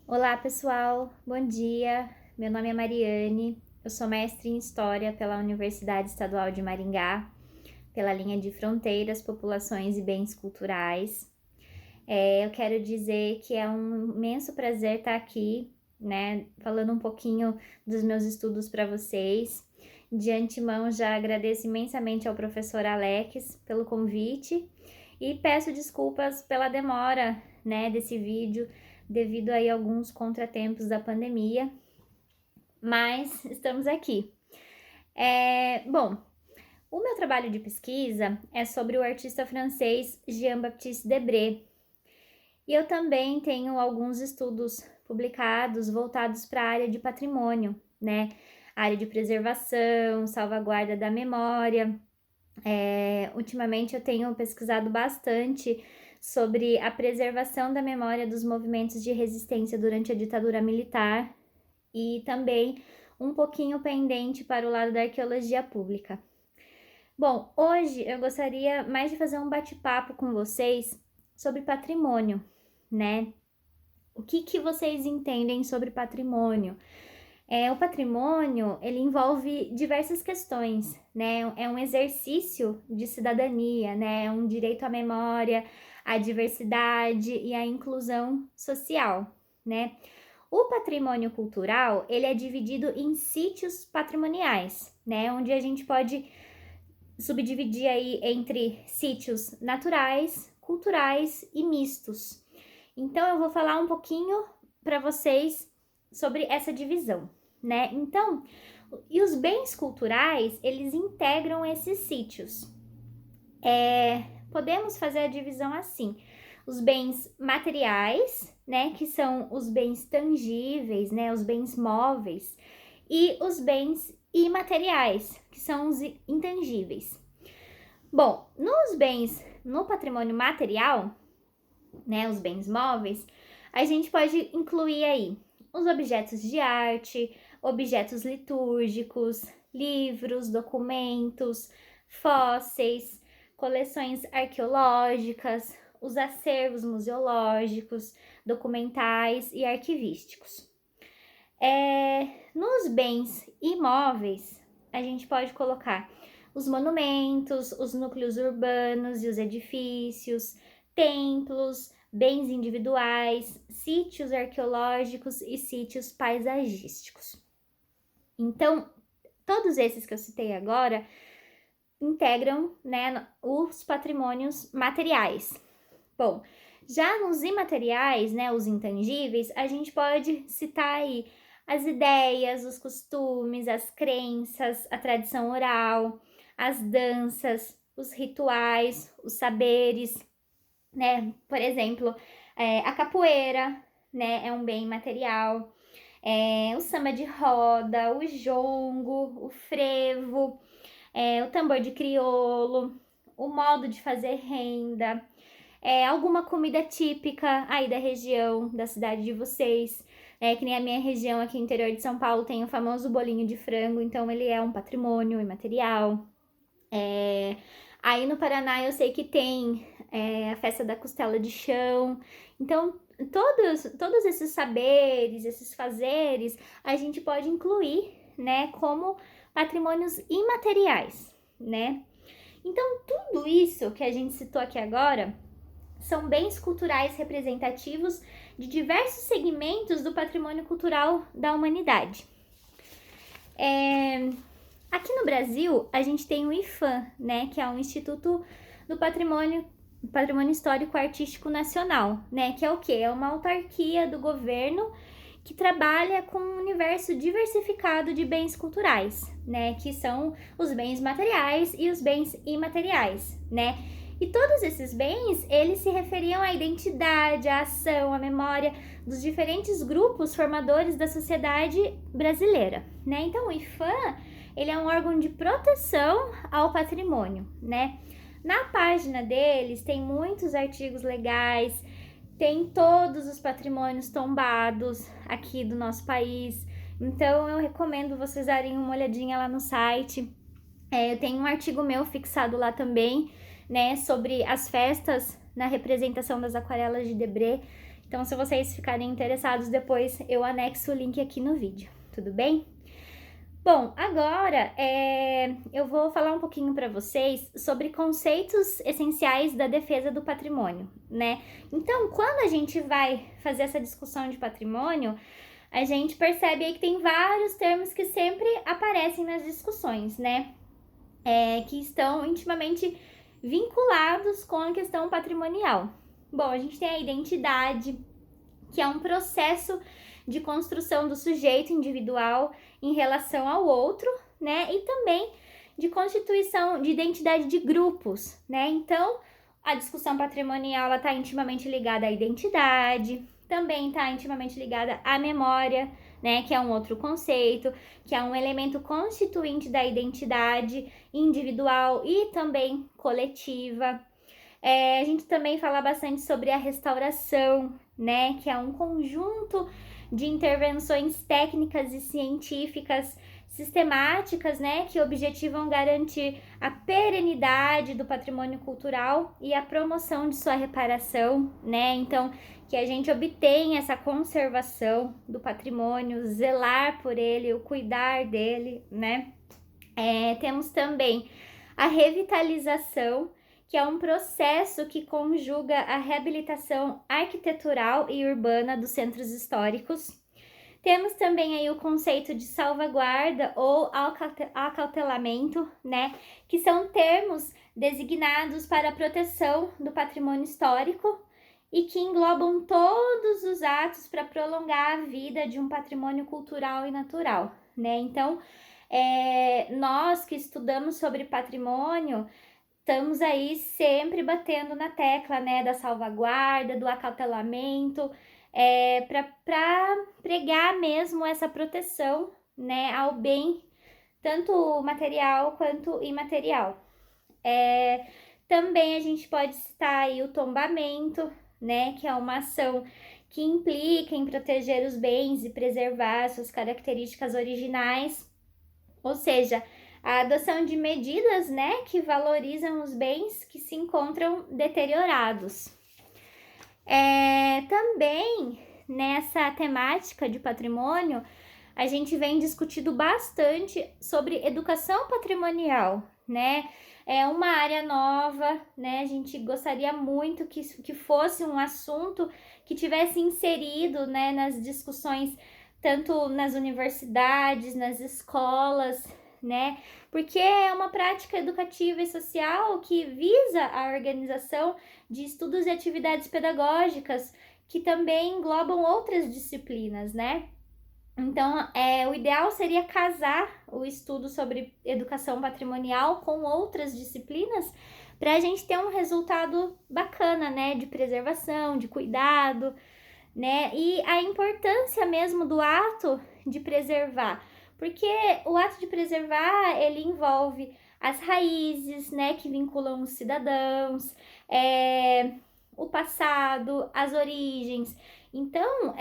Olá, pessoal. Bom dia. Meu nome é Mariane. Eu sou mestre em História pela Universidade Estadual de Maringá, pela linha de Fronteiras, Populações e Bens Culturais. Eu quero dizer que é um imenso prazer estar aqui, né, falando um pouquinho dos meus estudos para vocês. De antemão, já agradeço imensamente ao professor Alex pelo convite e peço desculpas pela demora, né, desse vídeo, devido aí a alguns contratempos da pandemia, mas estamos aqui. Bom, o meu trabalho de pesquisa é sobre o artista francês Jean-Baptiste Debré, e eu também tenho alguns estudos publicados voltados para a área de patrimônio, né? Área de preservação, salvaguarda da memória. Ultimamente eu tenho pesquisado bastante sobre a preservação da memória dos movimentos de resistência durante a ditadura militar e também um pouquinho pendente para o lado da arqueologia pública. Bom, hoje eu gostaria mais de fazer um bate-papo com vocês sobre patrimônio, né? O que vocês entendem sobre patrimônio? O patrimônio, ele envolve diversas questões, né? É um exercício de cidadania, né? É um direito à memória, à diversidade e à inclusão social, né? O patrimônio cultural, ele é dividido em sítios patrimoniais, né? Onde a gente pode subdividir aí entre sítios naturais, culturais e mistos. Então, eu vou falar um pouquinho para vocês sobre essa divisão, né? Então, e os bens culturais, eles integram esses sítios. Podemos fazer a divisão assim: os bens materiais, né, que são os bens tangíveis, né, os bens móveis, e os bens imateriais, que são os intangíveis. Bom, no patrimônio material, né, os bens móveis, a gente pode incluir aí os objetos de arte, objetos litúrgicos, livros, documentos, fósseis, coleções arqueológicas, os acervos museológicos, documentais e arquivísticos. Nos bens imóveis, a gente pode colocar os monumentos, os núcleos urbanos e os edifícios, templos, bens individuais, sítios arqueológicos e sítios paisagísticos. Então, todos esses que eu citei agora integram, né, os patrimônios materiais. Bom, já nos imateriais, né, os intangíveis, a gente pode citar aí as ideias, os costumes, as crenças, a tradição oral, as danças, os rituais, os saberes, né? Por exemplo, a capoeira, né, é um bem material, o samba de roda, o jongo, o frevo, o tambor de crioulo, o modo de fazer renda, alguma comida típica aí da região, da cidade de vocês. Que nem a minha região aqui no interior de São Paulo tem o famoso bolinho de frango, então ele é um patrimônio imaterial. Aí no Paraná eu sei que tem a festa da costela de chão. Então, todos esses saberes, esses fazeres, a gente pode incluir, né, como patrimônios imateriais, né? Então, tudo isso que a gente citou aqui agora são bens culturais representativos de diversos segmentos do patrimônio cultural da humanidade. Aqui no Brasil, a gente tem o IPHAN, né, que é um Instituto do Patrimônio Histórico Artístico Nacional, né, que é o quê? É uma autarquia do governo que trabalha com um universo diversificado de bens culturais, né, que são os bens materiais e os bens imateriais, né? E todos esses bens, eles se referiam à identidade, à ação, à memória dos diferentes grupos formadores da sociedade brasileira, né? Então, o IPHAN, ele é um órgão de proteção ao patrimônio, né? Na página deles tem muitos artigos legais, tem todos os patrimônios tombados aqui do nosso país. Então, eu recomendo vocês darem uma olhadinha lá no site. Eu tenho um artigo meu fixado lá também, né, sobre as festas na representação das aquarelas de Debré. Então, se vocês ficarem interessados, depois eu anexo o link aqui no vídeo, tudo bem? Bom, agora eu vou falar um pouquinho para vocês sobre conceitos essenciais da defesa do patrimônio, né? Então, quando a gente vai fazer essa discussão de patrimônio, a gente percebe aí que tem vários termos que sempre aparecem nas discussões, né? Que estão intimamente vinculados com a questão patrimonial. Bom, a gente tem a identidade, que é um processo de construção do sujeito individual em relação ao outro, né? E também de constituição de identidade de grupos, né? Então, a discussão patrimonial está intimamente ligada à identidade, também está intimamente ligada à memória, né? Que é um outro conceito, que é um elemento constituinte da identidade individual e também coletiva. A gente também fala bastante sobre a restauração, né? Que é um conjunto de intervenções técnicas e científicas sistemáticas, né? Que objetivam garantir a perenidade do patrimônio cultural e a promoção de sua reparação, né? Então, que a gente obtenha essa conservação do patrimônio, zelar por ele, o cuidar dele, né? Temos também a revitalização, que é um processo que conjuga a reabilitação arquitetural e urbana dos centros históricos. Temos também aí o conceito de salvaguarda ou acautelamento, né, que são termos designados para a proteção do patrimônio histórico e que englobam todos os atos para prolongar a vida de um patrimônio cultural e natural, né? Então, nós que estudamos sobre patrimônio, estamos aí sempre batendo na tecla, né, da salvaguarda, do acautelamento, para pregar mesmo essa proteção, né, ao bem, tanto material quanto imaterial. Também a gente pode citar aí o tombamento, né, que é uma ação que implica em proteger os bens e preservar suas características originais, ou seja, a adoção de medidas, né, que valorizam os bens que se encontram deteriorados. Também nessa temática de patrimônio, a gente vem discutindo bastante sobre educação patrimonial, né? É uma área nova, né? A gente gostaria muito que fosse um assunto que tivesse inserido, né, nas discussões, tanto nas universidades, nas escolas, né? Porque é uma prática educativa e social que visa a organização de estudos e atividades pedagógicas que também englobam outras disciplinas, né? Então, o ideal seria casar o estudo sobre educação patrimonial com outras disciplinas para a gente ter um resultado bacana, né? De preservação, de cuidado, né? E a importância mesmo do ato de preservar, porque o ato de preservar, ele envolve as raízes, né? Que vinculam os cidadãos, o passado, as origens. Então,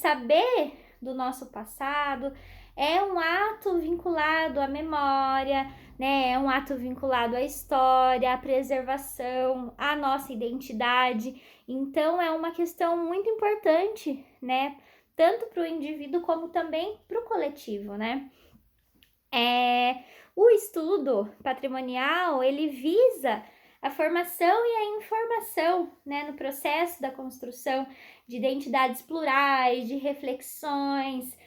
saber do nosso passado é um ato vinculado à memória, né? É um ato vinculado à história, à preservação, à nossa identidade. Então, é uma questão muito importante, né? Tanto para o indivíduo como também para o coletivo, né? O estudo patrimonial, ele visa a formação e a informação, né, no processo da construção de identidades plurais, de reflexões,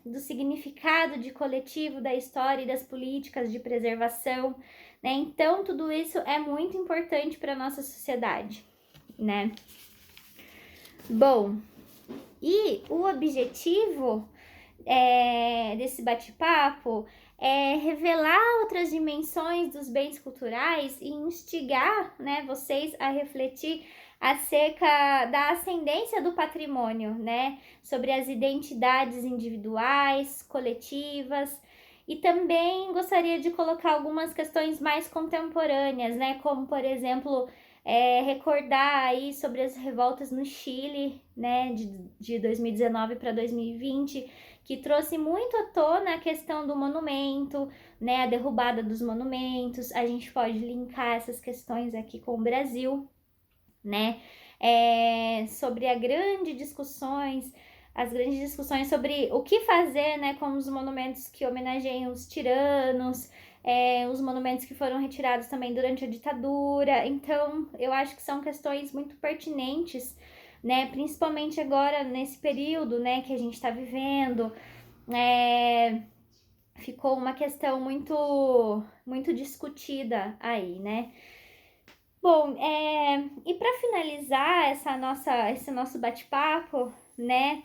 do significado de coletivo da história e das políticas de preservação, né? Então, tudo isso é muito importante para a nossa sociedade, né? Bom, e o objetivo desse bate-papo é revelar outras dimensões dos bens culturais e instigar, né, vocês a refletir acerca da ascendência do patrimônio, né, sobre as identidades individuais, coletivas, e também gostaria de colocar algumas questões mais contemporâneas, né, como, por exemplo, recordar aí sobre as revoltas no Chile, né, de 2019 para 2020, que trouxe muito à tona a questão do monumento, né, a derrubada dos monumentos. A gente pode linkar essas questões aqui com o Brasil, né? sobre as grandes discussões sobre o que fazer, né, com os monumentos que homenageiam os tiranos, os monumentos que foram retirados também durante a ditadura. Então, eu acho que são questões muito pertinentes, né, principalmente agora nesse período, né, que a gente está vivendo. Ficou uma questão muito discutida aí, né? Bom, e para finalizar esse nosso bate-papo, né,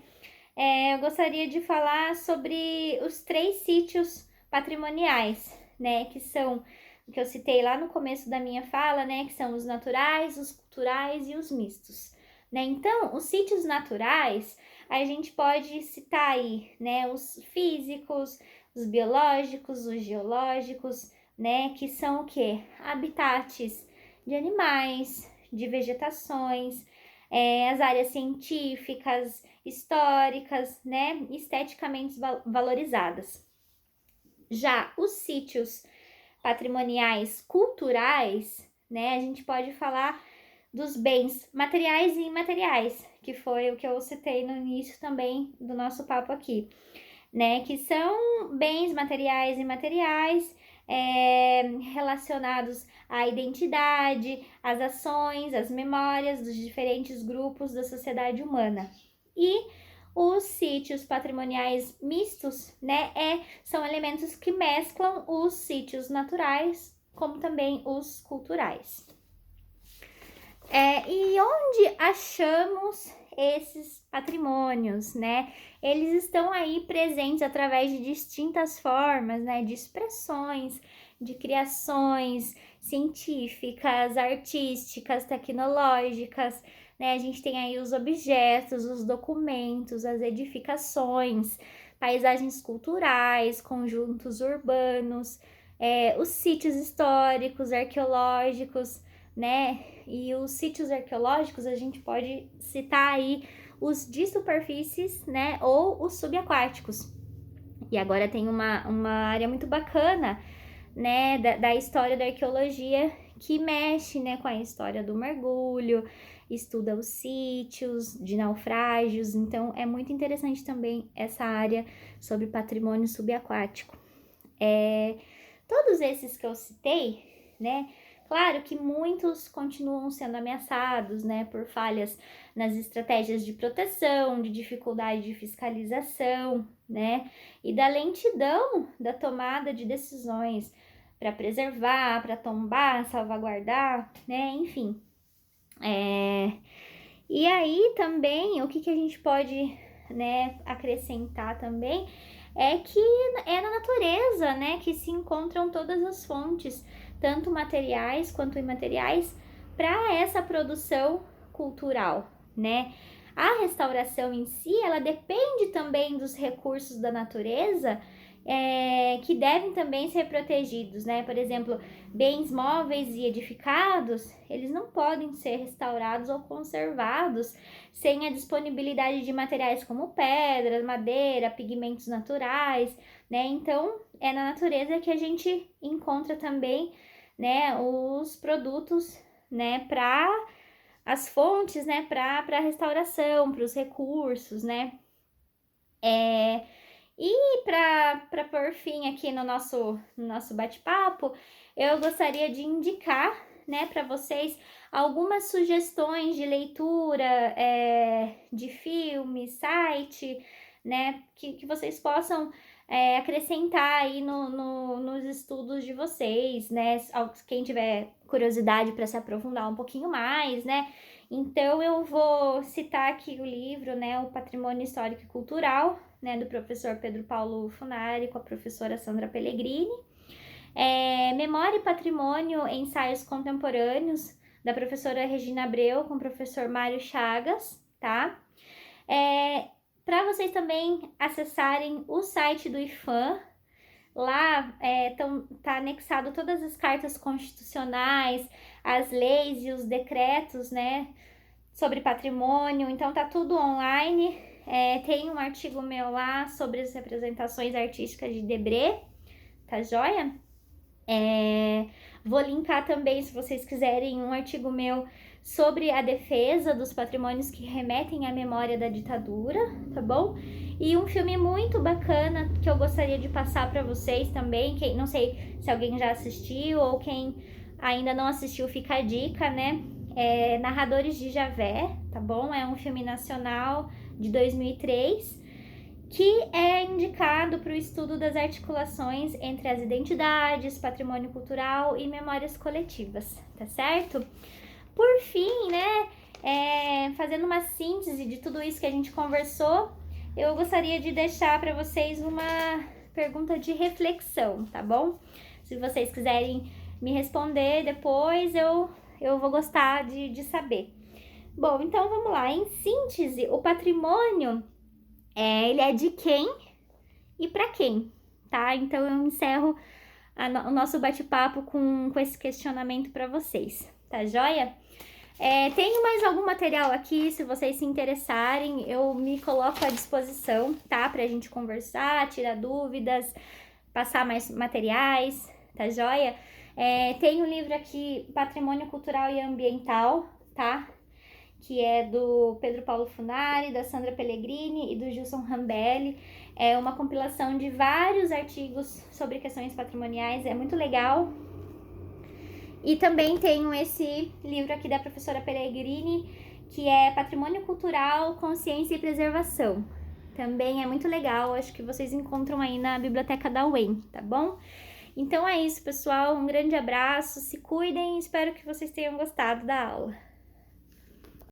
eu gostaria de falar sobre os 3 sítios patrimoniais, né, que são o que eu citei lá no começo da minha fala, né, que são os naturais, os culturais e os mistos, né? Então, os sítios naturais, a gente pode citar aí, né, os físicos, os biológicos, os geológicos, né, que são o quê? Habitats de animais, de vegetações, as áreas científicas, históricas, né, esteticamente valorizadas. Já os sítios patrimoniais culturais, né, a gente pode falar dos bens materiais e imateriais, que foi o que eu citei no início também do nosso papo aqui, né, que são bens materiais e imateriais relacionados à identidade, às ações, às memórias dos diferentes grupos da sociedade humana. E os sítios patrimoniais mistos, né, são elementos que mesclam os sítios naturais como também os culturais. E onde achamos esses patrimônios, né? Eles estão aí presentes através de distintas formas, né? De expressões, de criações científicas, artísticas, tecnológicas, né? A gente tem aí os objetos, os documentos, as edificações, paisagens culturais, conjuntos urbanos, os sítios históricos, arqueológicos, né? E os sítios arqueológicos a gente pode citar aí os de superfícies, né? Ou os subaquáticos. E agora tem uma área muito bacana, né? Da história da arqueologia que mexe, né? Com a história do mergulho, estuda os sítios de naufrágios. Então é muito interessante também essa área sobre patrimônio subaquático. Todos esses que eu citei, né? Claro que muitos continuam sendo ameaçados, né, por falhas nas estratégias de proteção, de dificuldade de fiscalização, né, e da lentidão da tomada de decisões para preservar, para tombar, salvaguardar, né, enfim. E aí também, o que a gente pode, né, acrescentar também é que é na natureza, né, que se encontram todas as fontes, tanto materiais quanto imateriais, para essa produção cultural, né? A restauração em si, ela depende também dos recursos da natureza, que devem também ser protegidos, né? Por exemplo, bens móveis e edificados, eles não podem ser restaurados ou conservados sem a disponibilidade de materiais como pedras, madeira, pigmentos naturais, né? Então, é na natureza que a gente encontra também, né, os produtos, né, para as fontes, né, para a restauração, para os recursos, né? E para por fim aqui no nosso bate-papo, eu gostaria de indicar, né, para vocês algumas sugestões de leitura, de filme, site, né, que vocês possam acrescentar aí nos estudos de vocês, né, quem tiver curiosidade para se aprofundar um pouquinho mais, né. Então eu vou citar aqui o livro, né, O Patrimônio Histórico e Cultural, né, do professor Pedro Paulo Funari com a professora Sandra Pellegrini. Memória e Patrimônio, Ensaios Contemporâneos, da professora Regina Abreu com o professor Mário Chagas, tá? Para vocês também acessarem o site do IFAM, lá tá anexado todas as cartas constitucionais, as leis e os decretos, né, sobre patrimônio, então tá tudo online. Tem um artigo meu lá sobre as representações artísticas de Debré, tá joia? Vou linkar também, se vocês quiserem, um artigo meu sobre a defesa dos patrimônios que remetem à memória da ditadura, tá bom? E um filme muito bacana que eu gostaria de passar para vocês também, quem não sei se alguém já assistiu ou quem ainda não assistiu, fica a dica, né? Narradores de Javé, tá bom? É um filme nacional de 2003, que é indicado para o estudo das articulações entre as identidades, patrimônio cultural e memórias coletivas, tá certo? Por fim, né, fazendo uma síntese de tudo isso que a gente conversou, eu gostaria de deixar para vocês uma pergunta de reflexão, tá bom? Se vocês quiserem me responder depois, eu vou gostar de saber. Bom, então vamos lá. Em síntese, o patrimônio, ele é de quem e para quem, tá? Então eu encerro o nosso bate-papo com esse questionamento para vocês, tá joia? Tenho mais algum material aqui, se vocês se interessarem, eu me coloco à disposição, tá? Pra gente conversar, tirar dúvidas, passar mais materiais, tá joia? Tem um livro aqui, Patrimônio Cultural e Ambiental, tá? Que é do Pedro Paulo Funari, da Sandra Pellegrini e do Gilson Rambelli. É uma compilação de vários artigos sobre questões patrimoniais, é muito legal. E também tenho esse livro aqui da professora Pellegrini, que é Patrimônio Cultural, Consciência e Preservação. Também é muito legal, acho que vocês encontram aí na biblioteca da UEM, tá bom? Então é isso, pessoal, um grande abraço, se cuidem, espero que vocês tenham gostado da aula.